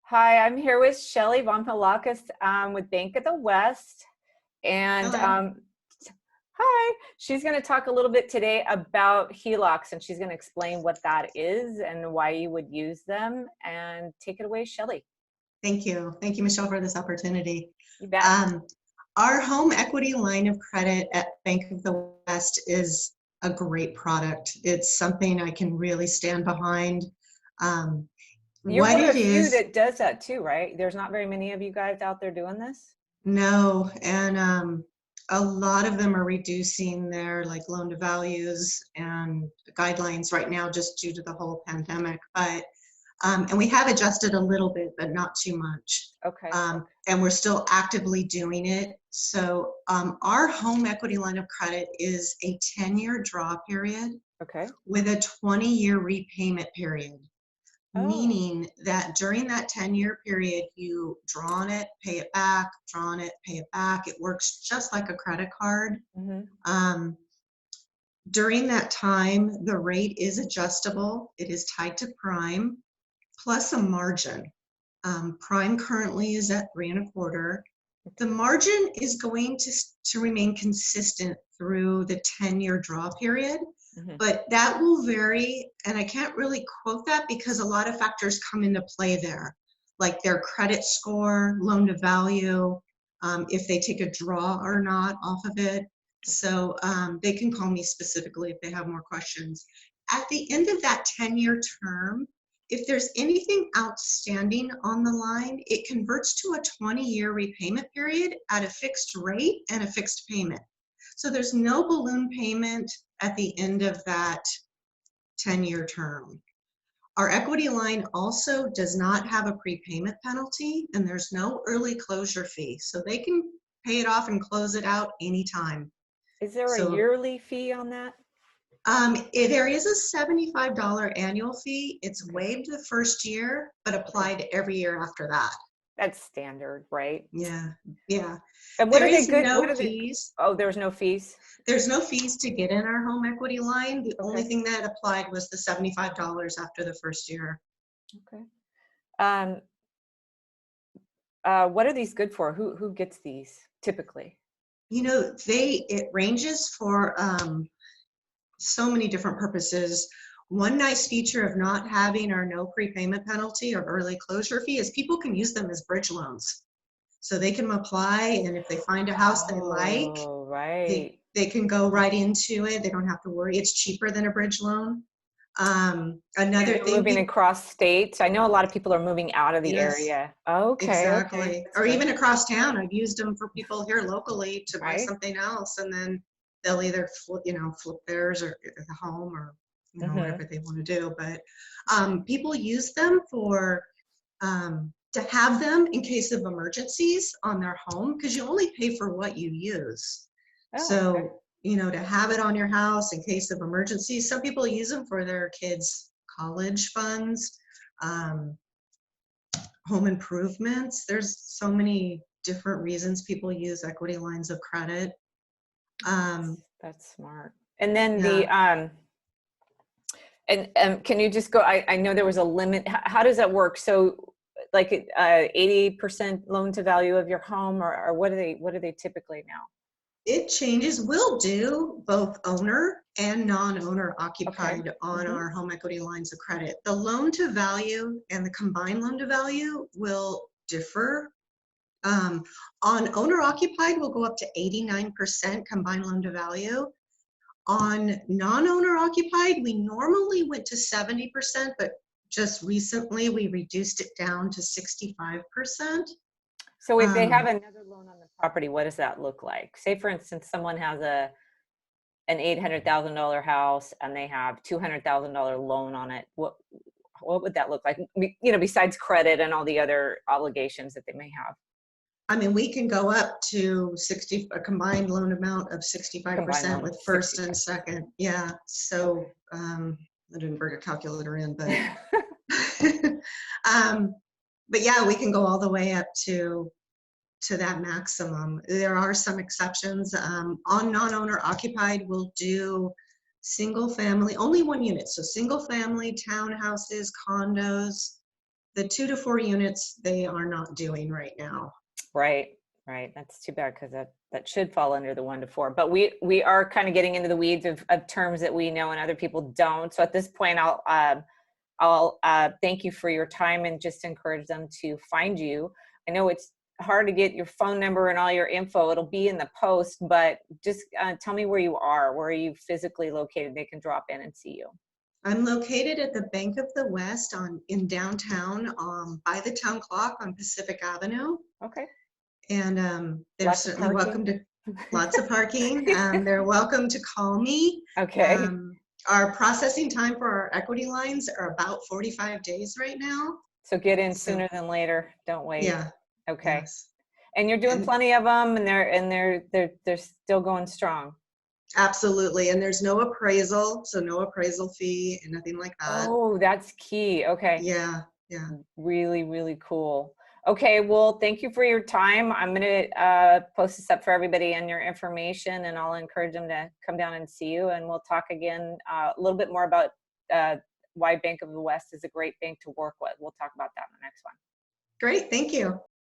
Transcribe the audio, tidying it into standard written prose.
Hi, I'm here with Shelly Vomvolakis with Bank of the West. And Hello. hi, she's going to talk a little bit today about HELOCs, and she's going to explain what that is and why you would use them. And take it away, Shelly. Thank you. Thank you, Michelle, for this opportunity. You bet. Um, our home equity line of credit at Bank of the West is a great product. It's something I can really stand behind. Um, You're what one of it the few is, that does that too, right? There's not very many of you guys out there doing this. no, and a lot of them are reducing their loan to values and guidelines right now just due to the whole pandemic. But and we have adjusted a little bit, but not too much. Okay. And we're still actively doing it. So our home equity line of credit is a 10-year draw period Okay. with a 20-year repayment period, Oh. meaning that during that 10-year period, you draw on it, pay it back, draw on it, pay it back. It works just like a credit card. Mm-hmm. Um, During that time, the rate is adjustable. It is tied to prime plus a margin. Prime currently is at 3.25. The margin is going to remain consistent through the 10-year draw period, Mm-hmm. but that will vary, and I can't really quote that because a lot of factors come into play there, like their credit score, loan to value, if they take a draw or not off of it. So they can call me specifically if they have more questions. At the end of that 10-year term, if there's anything outstanding on the line, it converts to a 20-year repayment period at a fixed rate and a fixed payment. So there's no balloon payment at the end of that 10-year term. Our equity line also does not have a prepayment penalty, and there's no early closure fee. So they can pay it off and close it out anytime. Is there a So yearly fee on that? there is a $75 annual fee. It's Okay. waived the first year, but Okay. applied every year after that. That's standard, right? Yeah, yeah. And what There are they is good? What no are they? fees. Oh, there's no fees. There's no fees to get in our home equity line. The only Okay. thing that applied was the $75 after the first year. Okay. Um, what are these good for? Who gets these typically? You know, it ranges for so many different purposes. One nice feature of not having our no prepayment penalty or early closure fee is people can use them as bridge loans. So they can apply, and if they find a house they like, Oh, they, right. they can go right into it. They don't have to worry. It's cheaper than a bridge loan. Another And they're thing moving people, across states. I know a lot of people are moving out of the yes, area. Okay, okay, exactly. that's Or good. even across town. I've used them for people here locally to buy Right? something else, and then they'll either flip theirs or the home, or Mm-hmm. whatever they want to do. But people use them for to have them in case of emergencies on their home, because you only pay for what you use. Oh, okay. So to have it on your house in case of emergencies. Some people use them for their kids' college funds. Um, Home improvements. There's so many different reasons people use equity lines of credit. That's smart. And then the Yeah, and can you just go? I know there was a limit. How does that work? So, like 80% loan to value of your home, or what are they typically now? it changes. We'll do both owner and non-owner Okay. occupied on Mm-hmm. our home equity lines of credit. The loan to value and the combined loan to value will differ. On owner occupied, we'll go up to 89% combined loan to value. On non-owner occupied, we normally went to 70%, but just recently we reduced it down to 65%. So if they have Um, another loan on the property, what does that look like? Say, for instance, someone has an $800,000 house and they have $200,000 loan on it. What would that look like? Besides credit and all the other obligations that they may have. I mean, we can go up to a combined loan amount of Combined 65% loan, with first and 65. second. Yeah. So Okay. I didn't bring a calculator in, but um, but yeah, we can go all the way up to that maximum. There are some exceptions. On non-owner occupied, we'll do single family, only one unit. So single family, townhouses, condos. the 2 to 4 units, they are not doing right now. Right, right. That's too bad because that should fall under the 1 to 4. But we are kind of getting into the weeds of terms that we know and other people don't. So at this point, I'll thank you for your time and just encourage them to find you. I know it's hard to get your phone number and all your info. It'll be in the post, but just tell me where you are. Where are you physically located? They can drop in and see you. I'm located at the Bank of the West in downtown, by the town clock on Pacific Avenue. Okay. And they're Lots of certainly welcome parking. to, lots of parking. They're welcome to call me. Okay. Our processing time for our equity lines are about 45 days right now. So get in So, sooner than later. Don't wait. yeah. Okay. Yes. And you're doing And plenty of them, and they're still going strong. absolutely. And there's no appraisal, so no appraisal fee and nothing like that. Oh, that's key. Okay. Yeah. Yeah. Really, really cool. Okay, well, thank you for your time. I'm going to post this up for everybody and your information, and I'll encourage them to come down and see you. And we'll talk again a little bit more about why Bank of the West is a great bank to work with. We'll talk about that in the next one. Great. Thank you.